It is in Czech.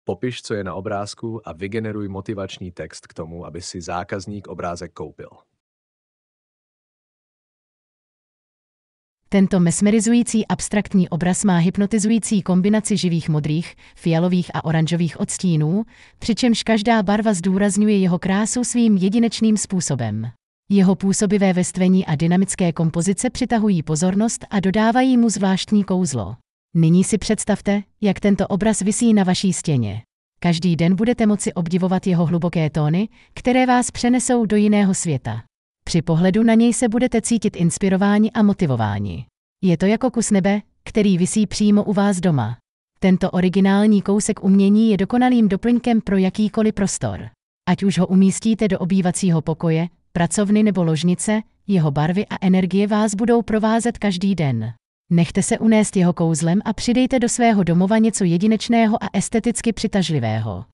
Popiš, co je na obrázku a vygeneruj motivační text k tomu, aby si zákazník obrázek koupil. Tento mesmerizující abstraktní obraz má hypnotizující kombinaci živých modrých, fialových a oranžových odstínů, přičemž každá barva zdůrazňuje jeho krásu svým jedinečným způsobem. Jeho působivé vrstvení a dynamické kompozice přitahují pozornost a dodávají mu zvláštní kouzlo. Nyní si představte, jak tento obraz visí na vaší stěně. Každý den budete moci obdivovat jeho hluboké tóny, které vás přenesou do jiného světa. Při pohledu na něj se budete cítit inspirováni a motivováni. Je to jako kus nebe, který visí přímo u vás doma. Tento originální kousek umění je dokonalým doplňkem pro jakýkoliv prostor. Ať už ho umístíte do obývacího pokoje, pracovny nebo ložnice, jeho barvy a energie vás budou provázet každý den. Nechte se unést jeho kouzlem a přidejte do svého domova něco jedinečného a esteticky přitažlivého.